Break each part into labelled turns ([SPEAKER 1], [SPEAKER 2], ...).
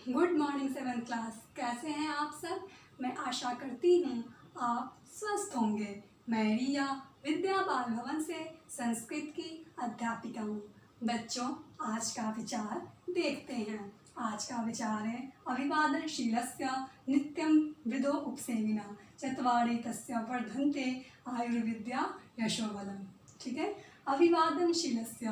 [SPEAKER 1] Good morning seventh class. कैसे हैं आप सब? मैं आशा करती हूँ आप स्वस्थ होंगे। मैं रिया विद्या बाल भवन से संस्कृत की अध्यापिका हूँ। बच्चों, आज का विचार देखते हैं। आज का विचार है अभिवादनशीलस्य नित्यं विदो उपसेविना चत्वारि तस्य वर्धन्ते आयुर्विद्या यशोबलम। ठीक है, अभिवादनशीलस्य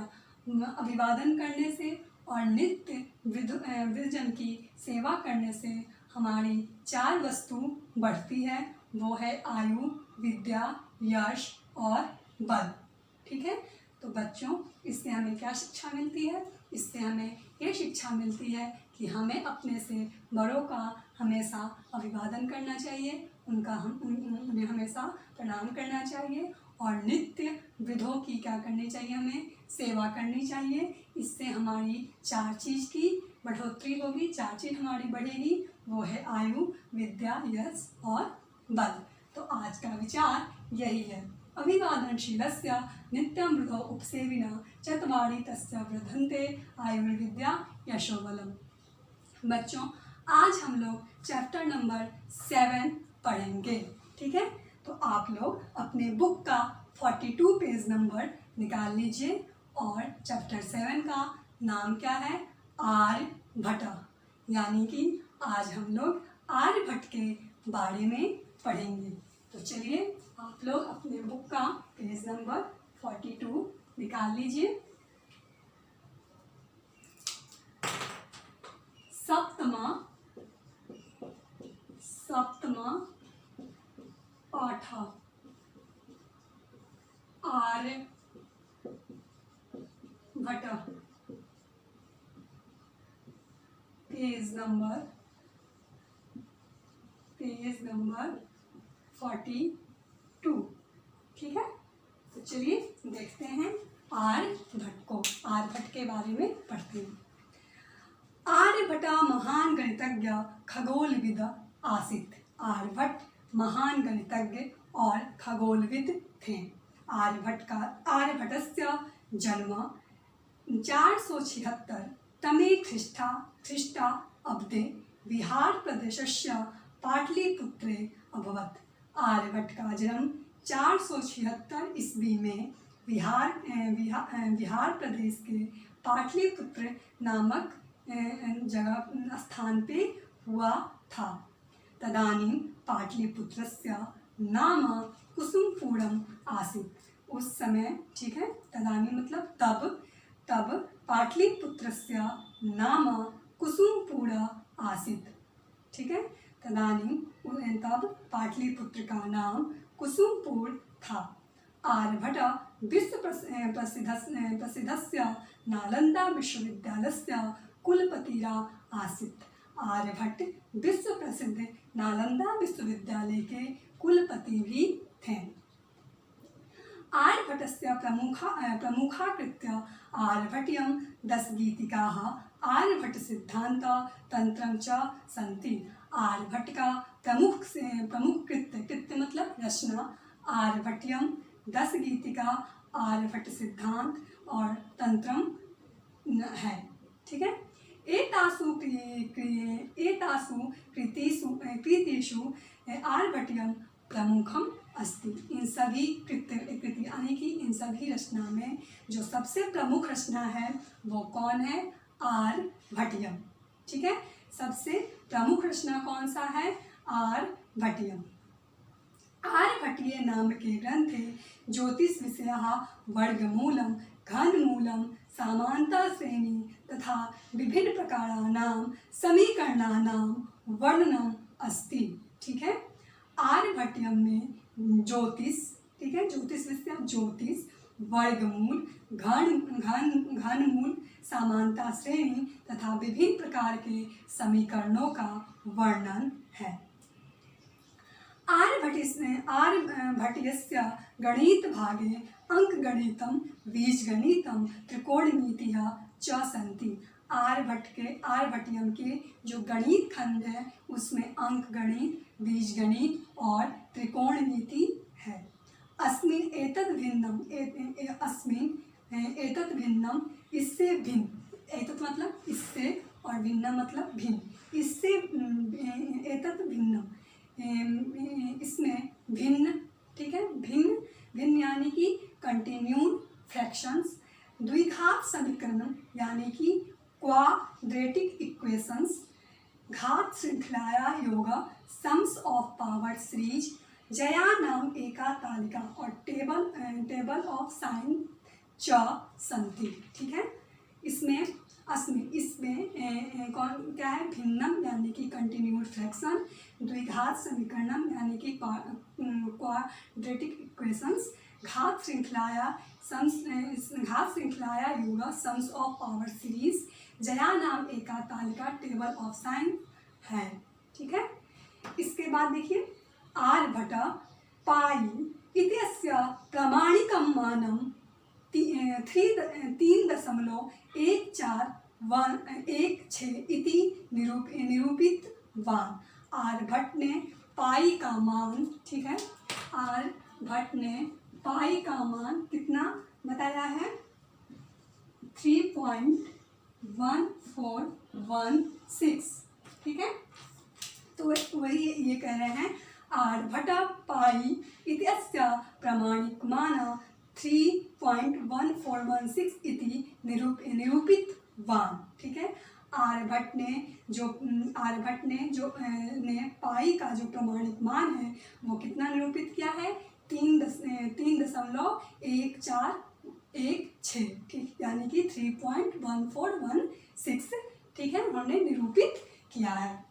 [SPEAKER 1] अभिवादन करने से और नित्य विदजन की सेवा करने से हमारी 4 वस्तु बढ़ती है। वो है आयु, विद्या, यश और बल। ठीक है, तो बच्चों, इससे हमें क्या शिक्षा मिलती है? इससे हमें ये शिक्षा मिलती है कि हमें अपने से बड़ों का हमेशा अभिवादन करना चाहिए, उन्हें हमेशा प्रणाम करना चाहिए और नित्य विधों की क्या करनी चाहिए? हमें सेवा करनी चाहिए। इससे हमारी 4 चीज़ की बढ़ोतरी होगी, 4 चीज़ हमारी बढ़ेगी। वो है आयु, विद्या, यश और बल। तो आज का विचार यही है, अभिवादनशीलस्य नित्यं विधौ उपसेविना चत्वारि तस्य वर्धन्ते आयुर्विद्या यशोबलम। बच्चों, आज हम लोग चैप्टर नंबर 7 पढ़ेंगे। ठीक है, तो आप लोग अपने बुक का 42 पेज नंबर निकाल लीजिए और चैप्टर 7 का नाम क्या है? आर्यभट्ट। यानी कि आज हम लोग आर्यभट्ट के बारे में पढ़ेंगे। तो चलिए, आप लोग अपने बुक का पेज नंबर 42 निकाल लीजिए। सप्तमा पाठ आर्यभट्ट, पेज नंबर 42। ठीक है, तो चलिए देखते हैं आर्यभट्ट को। आर्यभट्ट के बारे में पढ़ते हैं। आर्यभट्ट महान गणितज्ञ खगोलविद आसीत्। आर्यभट्ट महान गणितज्ञ और खगोलविद थे। आर्यभट्टस्य जन्म 476 तमे ख्रीष्टाब्दे बिहार प्रदेशस्य पाटलिपुत्रे अभवत्। आर्यभट्ट का जन्म 476 ईस्वी में बिहार प्रदेश के पाटलिपुत्र नामक जगह स्थान पे हुआ था। तदानीं पाटलिपुत्रस्य नाम कुसुमपुरम आसीत्। उस समय, ठीक है, तदानीं मतलब तब पाटलिपुत्रस्य नाम कुसुमपुर आसीत्। ठीक है, तदानीं तब पाटलिपुत्र का नाम कुसुमपुर था। आर्यभट्ट विश्व प्रसिद्धस्य नालंदा विश्वविद्यालयस्य कुलपतिरा आसीत्। आर्यभट्ट विश्व प्रसिद्ध नालंदा विश्वविद्यालय के कुलपति भी थे। आर्यभट्टस्य प्रमुखाकृत्य आर्यभट्टीयं 10 गीतिकाः आर्यभट्ट सिद्धांत तंत्रं च सन्ति। आर्यभट्ट का प्रमुख कृत्य मतलब रचना आर्यभट्टीयं 10 गीतिका आर्यभट्ट सिद्धांत और तंत्रम है। ठीक है, एतासु कृतिषु आर्यभट्टीयं प्रमुखम अस्ति। इन सभी कृति यानी कि इन सभी रचना में जो सबसे प्रमुख रचना है वो कौन है? आर्यभट्टीयम। ठीक है, सबसे प्रमुख रचना कौन सा है? आर्यभट्टीयम। आर्यभट्टीय नाम के ग्रंथे ज्योतिष विषयः वर्गमूलं, घनमूलं, समांतर श्रेणी तथा विभिन्न प्रकाराणां समीकरणानां वर्णनम् अस्ति। ठीक है, आर्यभट्टीयम में ज्योतिष, ठीक है, ज्योतिष विषय ज्योतिष, वर्गमूल, घनमूल, समानता श्रेणी तथा विभिन्न प्रकार के समीकरणों का वर्णन है। आर्यभट्टस्य गणित भागे अंकगणितं, बीजगणितं, त्रिकोणमितिः च सन्ति। आर्यभट्टीयम के जो गणित खंड है उसमें अंक गणित, बीजगणित और त्रिकोणमिति है। अस्मिन् एतद् भिन्नम, इससे भिन्न, एतत् मतलब इससे और भिन्न मतलब भिन्न, इससे एतत् भिन्नम, इसमें भिन्न, ठीक है, भिन्न भिन्न यानी कि कंटिन्यूड फ्रैक्शंस, द्विघात समीकरण यानी कि क्वाड्रेटिक इक्वेशंस, घात श्रृंखलाया योग, sums of power series, Jaya नाम एका तालिका और टेबल ऑफ साइन च संति, ठीक है। इसमें कौन क्या है, भिन्नम यानी कि कंटिन्यूड फ्रैक्शन, द्विघात समीकरणम यानी कि क्वाड्रेटिक इक्वेशंस, घात श्रृंखलाया योग, sums of power series, Jaya नाम एका तालिका, टेबल ऑफ साइन है, ठीक है। इसके बाद देखिए आर्यभट्ट पाई इत्यस्य प्रमाणिकं मानं 3.1416 इति निरूपितवान्। आर्यभट्ट ने पाई का मान, ठीक है, आर्यभट्ट ने पाई का मान कितना बताया है, 3.1416, ठीक है। तो वही ये कह रहे हैं, आर्यभट्ट पाई इत्यस्य प्रमाणिकमान 3.1416 इति निरूपितवान्, ठीक है। आर्यभट्ट ने पाई का जो प्रमाणिक मान है वो कितना निरूपित किया है, 3.1416, ठीक, यानी कि 3.1416, ठीक है, उन्होंने निरूपित किया है।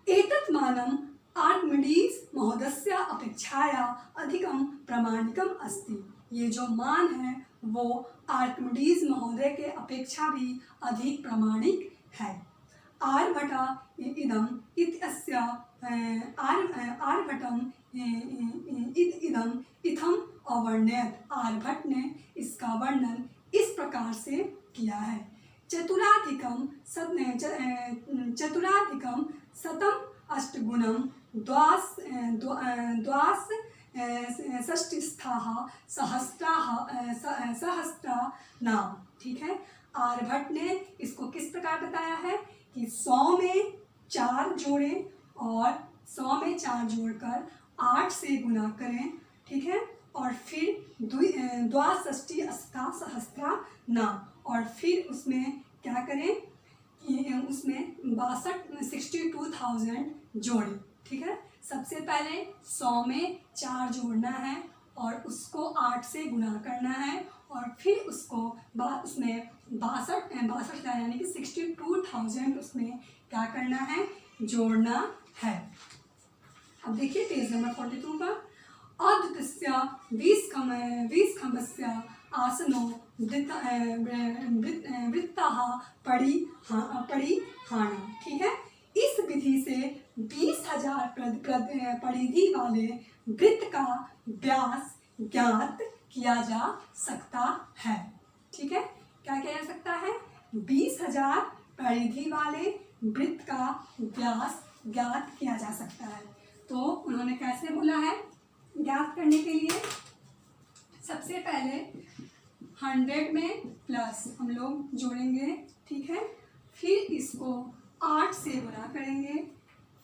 [SPEAKER 1] एतत् मानम् आर्किमिडीज महोदयस्य अपेक्षाया अधिकं प्रमाणिकम् अस्ति। ये जो मान है वो आर्किमिडीज महोदय के अपेक्षा भी अधिक प्रमाणिक है। आर्यभट्ट इदम् इत्यस्य आर्यभट्टम् इदम् इत्थम् अवर्ण्यत। आर्यभट्ट ने इसका वर्णन इस प्रकार से किया है, चतुराधिकं शतम् अष्टगुणं द्वाषष्टिस्थाः सहस्राणाम्, ठीक है। आर्यभट्ट ने इसको किस प्रकार बताया है कि 100 में 4 जोड़ें और 100 में 4 जोड़कर 8 से गुना करें, ठीक है, और फिर द्वाषष्टिस्थाः सहस्राणाम्, और फिर उसमें क्या करें कि उसमें 62,000 जोड़ें, ठीक है। सबसे पहले 100 में 4 जोड़ना है और उसको 8 से गुना करना है और फिर उसको उसमें 62,000 यानी कि 62,000 उसमें क्या करना है, जोड़ना है। अब देखिए पेज नंबर 42 पर, अद्वितीय वीसखम्भस्य आसनो वृत्ताः परिहान, ठीक है। इस विधि से 20,000 परिधि वाले वृत्त का व्यास ज्ञात किया जा सकता है, ठीक है। क्या किया जा सकता है, 20,000 परिधि वाले वृत्त का व्यास ज्ञात किया जा सकता है। तो उन्होंने कैसे बोला है ज्ञात करने के लिए, सबसे पहले 100 में प्लस हम लोग जोड़ेंगे, ठीक है, फिर इसको 8 से गुना करेंगे,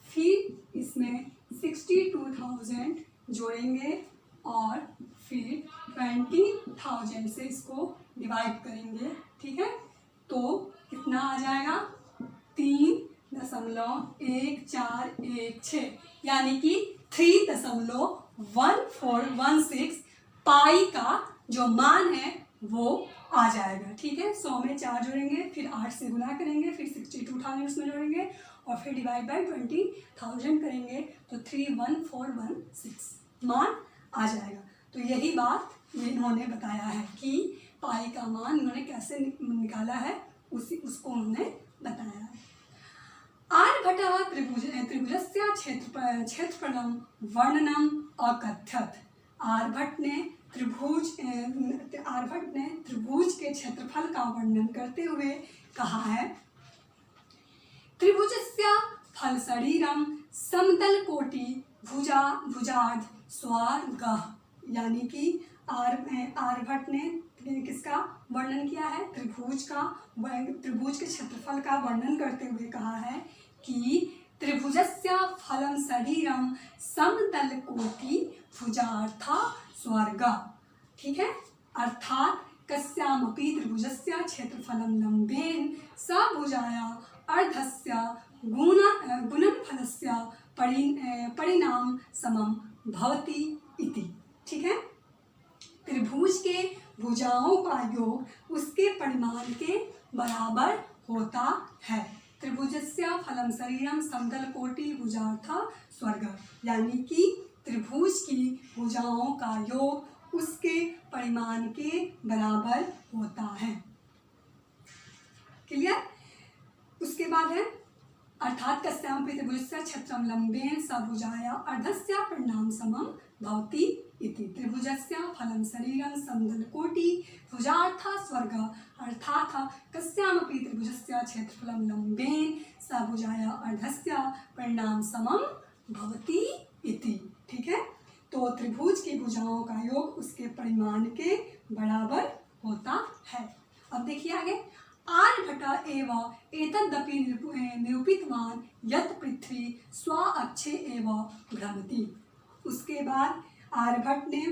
[SPEAKER 1] फिर इसमें 62,000 जोड़ेंगे और फिर 20,000 से इसको डिवाइड करेंगे, ठीक है। तो कितना आ जाएगा, 3.1416, यानी कि 3.1416 पाई का जो मान है वो आ जाएगा, ठीक है। 100 में 4 जोड़ेंगे, फिर 8 से गुना करेंगे, फिर 62,000 उसमें जोड़ेंगे और फिर डिवाइड बाय 20,000 करेंगे तो 31416 मान आ जाएगा। तो यही बात इन्होंने बताया है कि पाई का मान इन्होंने कैसे निकाला है, उसको उन्होंने बताया है। आर्यभट्टः त्रिभुजस्य क्षेत्रफलं वर्णनम् अकथयत्। आर्यभट्ट ने त्रिभुज के क्षेत्रफल का वर्णन करते हुए कहा है, त्रिभुजस्य फलशरीरं समतलकोटि भुजार्ध स्वर्गः, यानी कि आर्यभट्ट ने किसका वर्णन किया है? त्रिभुज का। त्रिभुज के क्षेत्रफल का वर्णन करते हुए कहा है कि त्रिभुजस्य फलं शरीरम समतलकोटि भुजार्था स्वर्ग। ठीक है, अर्थात कस्यामपि त्रिभुजस्य क्षेत्रफलं लंबेन सभुजाया अर्धस्य गुणनफलस्य परिणाम समम भवति इति। ठीक है, त्रिभुज के भुजाओं का योग उसके परिमाण के बराबर होता है। त्रिभुजस्य फलं शरीरम समतलकोटि भुजार्थ स्वर्ग, यानी कि त्रिभुज की भुजाओं का योग उसके परिमाण के बराबर होता है। क्लियर? उसके बाद है अर्थात कस्यामपि त्रिभुजस्य क्षेत्रम लंबेन सभुजाया अर्धस्य परिणाम समम भवति इति। त्रिभुजस्य फलं शरीरं समतलकोटि भुजार्थ स्वर्ग, अर्थात कस्यामपि त्रिभुजस्य क्षेत्रफलं लंबेन सभुजाया अर्धस्य परिणाम समम भवति इति। ठीक है, तो त्रिभुज की भुजाओं का योग उसके परिमाण के बराबर होता है। अब देखिए आगे, आर्यभट्ट एव एतदपि निरूपितवान यत् पृथ्वी स्व अक्षे एव भ्रमति। उसके बाद आर्यभट्ट ने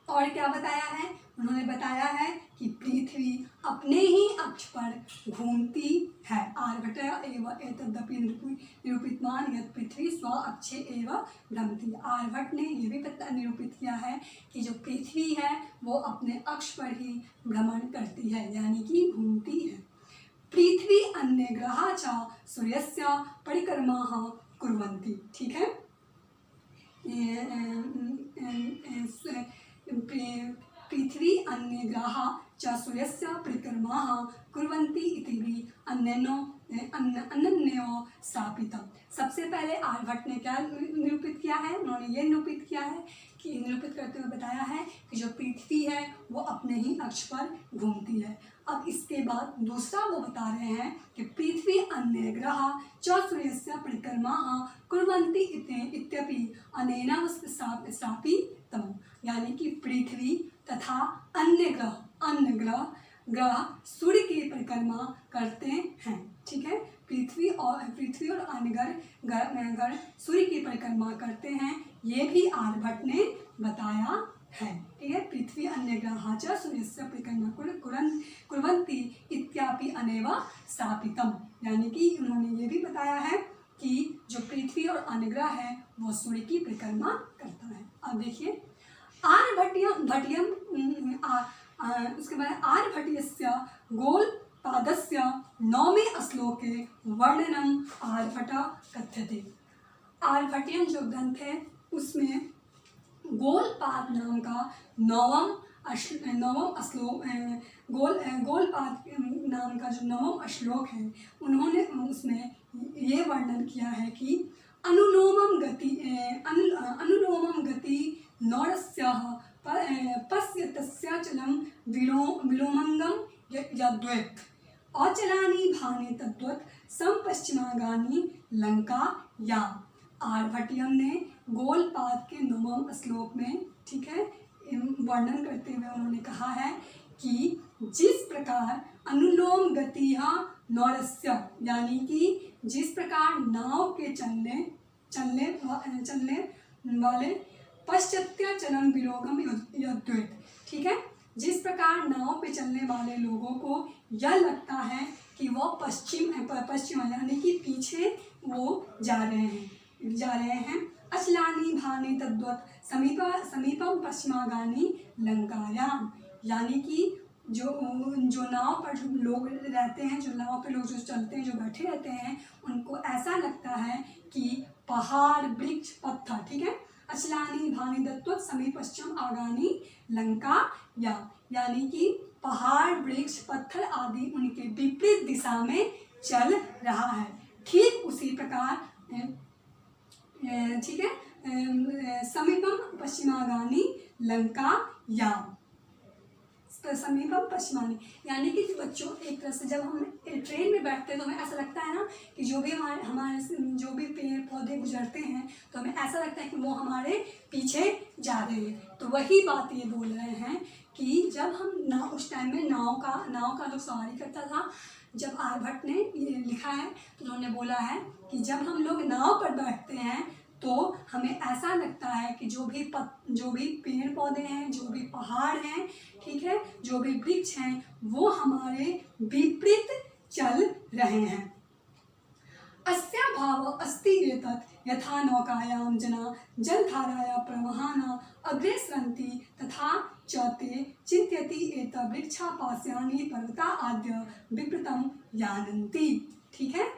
[SPEAKER 1] और क्या बताया है? उन्होंने बताया है कि पृथ्वी अपने ही अक्ष पर घूमती है। आर्यभट्ट एव एतदपि निरूपितवान यत् पृथ्वी स्व अक्षे एव भ्रमति। आर्यभट्ट ने यह भी निरूपित किया है कि जो पृथ्वी है वो अपने अक्ष पर ही भ्रमण करती है, यानी कि घूमती है। पृथ्वी अन्य ग्रहा च सूर्यस्य परिक्रमाः कुर्वन्ति। ठीक है, पृथ्वी अन्य ग्रहा च सूर्यस्य परिक्रमाः कुर्वन्ति इति भी अन्यन्यो स्थापितम्। सबसे पहले आर्यभट्ट ने क्या निरूपित किया है? उन्होंने ये निरूपित किया है कि निरूपित करते हुए बताया है कि जो पृथ्वी है वो अपने ही अक्ष पर घूमती है। अब इसके बाद दूसरा वो बता रहे हैं कि पृथ्वी अन्य ग्रह च सूर्यस्य परिक्रमाः कुर्वन्ति इत्यपि अनेन स्थापितम्, यानी कि पृथ्वी तथा अन्य ग्रह सूर्य की परिक्रमा करते हैं। ठीक है, पृथ्वी और अन्य ग्रह सूर्य की परिक्रमा करते हैं, ये भी आर्यभट्ट ने बताया है। ठीक है, पृथ्वी अन्य ग्रहा च सूर्यस्य परिक्रमा कुर्वन्ति इत्यपि अनेव स्थापितम्, यानी कि उन्होंने ये भी बताया है कि जो पृथ्वी और अन्य ग्रह है वो सूर्य की परिक्रमा करता है। अब देखिए उसके बाद आर्यभट्टस्य गोलपादस्य 9वें श्लोके वर्णनम आर्यभट्ट कथ्यते। आर्यभट्टियम जो ग्रंथ है उसमें गोलपाद नाम का नवम श्लोक गोलपाद नाम का जो 9वां श्लोक है, उन्होंने उसमें ये वर्णन किया है कि अनुलोमम गति नौरस्य पश्यतस्य चलं विलोमंगम यद्वत् अचलानि भानि तद्वत् संपश्चिमागानि लंका या। आर्यभट्टियम ने गोलपाद के 9वें श्लोक में, ठीक है, वर्णन करते हुए उन्होंने कहा है कि जिस प्रकार अनुलोम गति नौरस्य, यानी कि जिस प्रकार नाव के चलने वाले पश्चात्य चलन विलोगम यद्वत्, ठीक है, जिस प्रकार नाव पे चलने वाले लोगों को यह लगता है कि वो पश्चिम यानी कि पीछे वो जा रहे हैं। अचलानी भानी तद्वत् समीपम पश्चिमागानी लंकायाम, यानी कि जो नाव पर जो लोग रहते हैं, जो नाव पे लोग जो चलते हैं, जो बैठे रहते हैं, उनको ऐसा लगता है कि पहाड़, वृक्ष, पत्थर, ठीक है, अचलानी भानी तद्वत् समीप पश्चिम आगानी लंका या, यानी कि पहाड़, वृक्ष, पत्थर आदि उनके विपरीत दिशा में चल रहा है। ठीक उसी प्रकार, ठीक है, समीपम पश्चिमागानी लंका या, समीपम पश्चिमानी, यानी कि बच्चों एक तरह से जब हम ट्रेन में बैठते हैं तो हमें ऐसा लगता है ना कि जो भी हमारे जो भी पेड़ पौधे गुजरते हैं तो हमें ऐसा लगता है कि वो हमारे पीछे जा रहे हैं। तो वही बात ये बोल रहे हैं कि जब हम नाव, उस टाइम में नाव का जो सवारी करता था, जब आर्यभट्ट ने ये लिखा है तो उन्होंने बोला है कि जब हम लोग नाव पर बैठते हैं तो हमें ऐसा लगता है कि जो भी पेड़ पौधे हैं, जो भी पहाड़ हैं, ठीक है, जो भी वृक्ष हैं, वो हमारे विपरीत चल रहे हैं। अस्या भाव अस्ति एतत् यथा नौकायां जना जलधाराया प्रवहाना अग्रे सरन्ति तथा च ते चिन्तयति एतत् वृक्षापास्यानि पर्वता आद्य विपरीतं यानन्ति। ठीक है,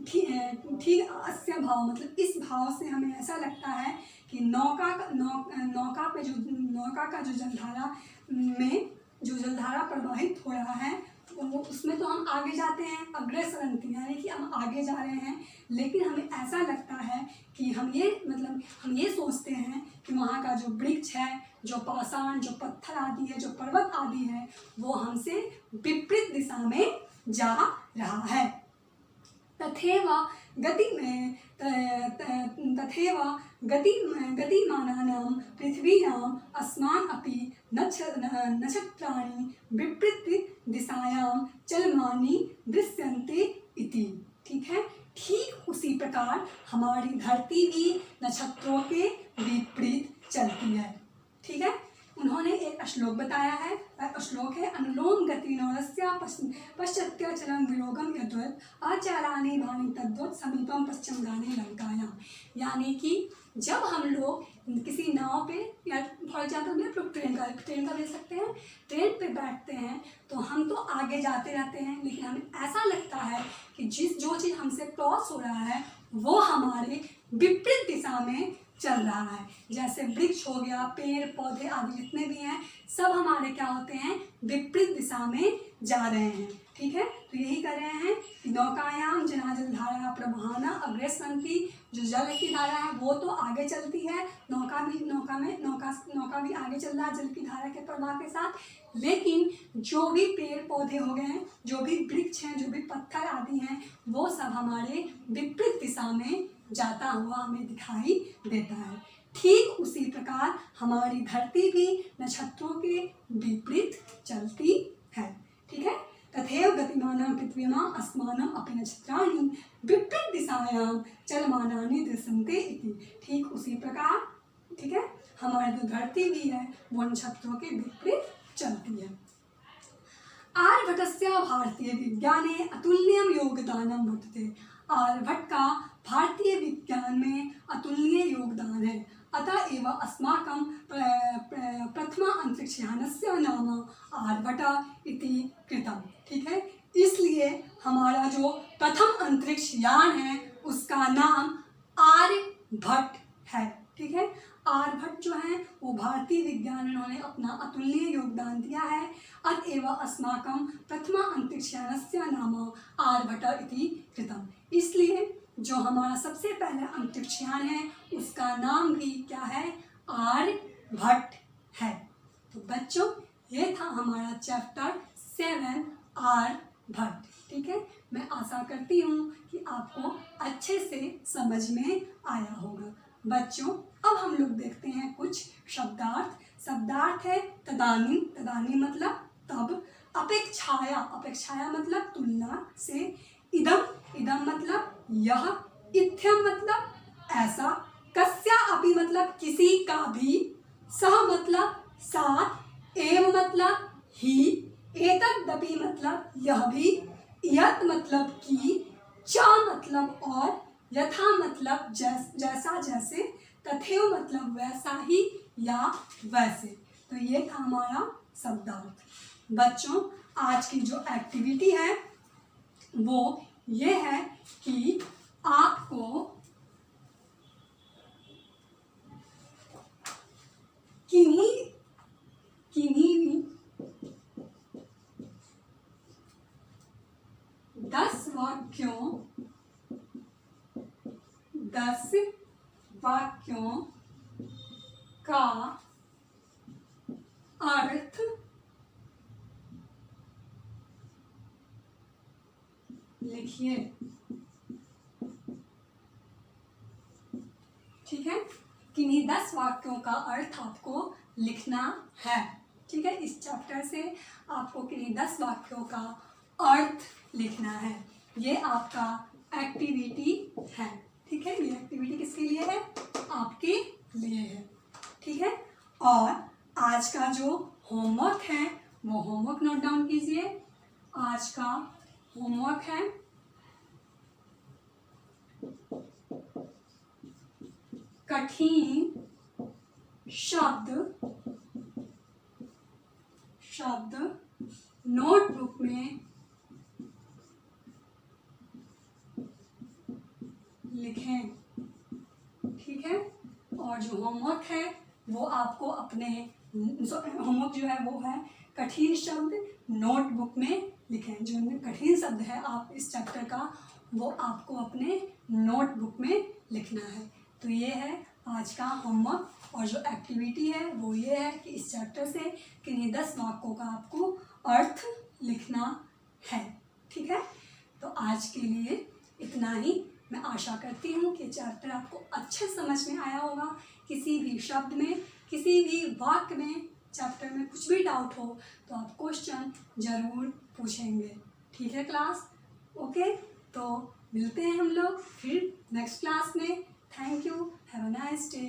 [SPEAKER 1] ठीक। अस्या भाव मतलब इस भाव से हमें ऐसा लगता है कि नौका का जो जलधारा में जो जलधारा प्रवाहित हो रहा है वो उसमें तो हम आगे जाते हैं, अग्रे सरन्ति यानी कि हम आगे जा रहे हैं, लेकिन हमें ऐसा लगता है कि हम ये सोचते हैं कि वहाँ का जो वृक्ष है, जो पाषाण, जो पत्थर आदि है, जो पर्वत आदि है, वो हमसे विपरीत दिशा में जा रहा है। तथैव गतिमानानां पृथ्वीयाम् अस्मान् अपि नक्षत्राणि विपरीत दिशायां चलमानि दृश्यन्ते इति। ठीक है, ठीक उसी प्रकार हमारी धरती भी नक्षत्रों के विपरीत चलती है। ठीक है, उन्होंने एक श्लोक बताया है, वह श्लोक है अनुलोम गति नौरस्या पश्चात्यचलं वियोगम यद्वत् आचाराणि भानि तद्वत् समीपम पश्चिम गाने लंकायां। यानी कि जब हम लोग किसी नाव पे या फॉर एग्जाम्पल हम लोग ट्रेन का ले सकते हैं, ट्रेन पे बैठते हैं तो हम तो आगे जाते रहते हैं, लेकिन हमें ऐसा लगता है कि जो चीज़ हमसे क्रॉस हो रहा है वो हमारे विपरीत दिशा में चल रहा है। जैसे वृक्ष हो गया, पेड़ पौधे आदि जितने भी हैं, सब हमारे क्या होते हैं, विपरीत दिशा में जा रहे हैं। ठीक है, तो यही कर रहे हैं कि नौकायाम जना जलधारा प्रवहाना अग्रे सरन्ति, जो जल की धारा है वो तो आगे चलती है, नौका भी आगे चल रहा है जल की धारा के प्रवाह के साथ, लेकिन जो भी पेड़ पौधे हो गए हैं, जो भी वृक्ष हैं, जो भी पत्थर आदि हैं, वो सब हमारे विपरीत दिशा में जाता हुआ हमें दिखाई देता है। ठीक उसी प्रकार हमारी धरती भी नक्षत्रों के विपरीत चलती है। ठीक है, तथैव गतिमानां पृथ्वीयाम् अस्मानम् अपि नक्षत्राणि विपरीत दिशायां चलमानानि दृश्यन्ते इति। ठीक उसी प्रकार, ठीक है, हमारी जो धरती भी है वो नक्षत्रों के विपरीत चलती है। आर्यभट्टस्य भारतीय विज्ञाने अतुल्यं योगदानं वर्तते। आर्यभट्ट का भारतीय विज्ञान में अतुलनीय योगदान है। अतः एव अस्माकं प्रथम अंतरिक्षयानस्य नाम आर्यभट्ट इति कृतं। ठीक है, इसलिए हमारा जो प्रथम अंतरिक्ष यान है उसका नाम आर्यभट्ट है। ठीक है, आर्यभट्ट जो है वो भारतीय विज्ञान में उन्होंने अपना अतुलनीय योगदान दिया है। अतएव अस्माकं प्रथम अंतरिक्षयानस्य नाम आर्यभट्ट इति कृतं। इसलिए जो हमारा सबसे पहला अंतरिक्षयान है उसका नाम भी क्या है, आर्यभट्ट है। तो बच्चों ये था हमारा चैप्टर 7 आर्यभट्ट। ठीक है, मैं आशा करती हूँ कि आपको अच्छे से समझ में आया होगा। बच्चों अब हम लोग देखते हैं कुछ शब्दार्थ। शब्दार्थ है तदानीं, तदानीं मतलब तब, अपेक्षाया, अपेक्षाया मतलब तुलना से, इदम, इदम मतलब यह, इत्थम मतलब ऐसा, कस्या अपि मतलब किसी का भी, सह मतलब साथ, एव मतलब ही, एतदपि मतलब यह भी, यत मतलब कि, च मतलब और, यथा मतलब जैसा जैसे, तथैव मतलब वैसा ही या वैसे। तो ये था हमारा शब्दार्थ। बच्चों आज की जो एक्टिविटी है वो ये है कि आपको किन्हीं 10 वाक्यों का अर्थ लिखिए। ठीक है, किन्हीं 10 वाक्यों का अर्थ आपको लिखना है। ठीक है। इस चैप्टर से आपको किन्हीं 10 वाक्यों का अर्थ लिखना है। ये आपका एक्टिविटी है, ठीक है। ये एक्टिविटी किसके लिए है? आपके लिए है, ठीक है। और आज का जो होमवर्क है वो होमवर्क नोट डाउन कीजिए। आज का होमवर्क है कठिन शब्द नोटबुक में लिखें, ठीक है। और जो होमवर्क है वो आपको अपने होमवर्क जो है वो है कठिन शब्द नोटबुक में लिखें। जो कठिन शब्द है आप इस चैप्टर का वो आपको अपने नोटबुक में लिखना है। तो ये है आज का होमवर्क। और जो एक्टिविटी है वो ये है कि इस चैप्टर से किन्हीं 10 वाक्यों का आपको अर्थ लिखना है, ठीक है। तो आज के लिए इतना ही। मैं आशा करती हूँ कि चैप्टर आपको अच्छे समझ में आया होगा। किसी भी शब्द में, किसी भी वाक्य में, चैप्टर में कुछ भी डाउट हो तो आप क्वेश्चन ज़रूर पूछेंगे, ठीक है क्लास। ओके, तो मिलते हैं हम लोग फिर नेक्स्ट क्लास में। Thank you, have a nice day.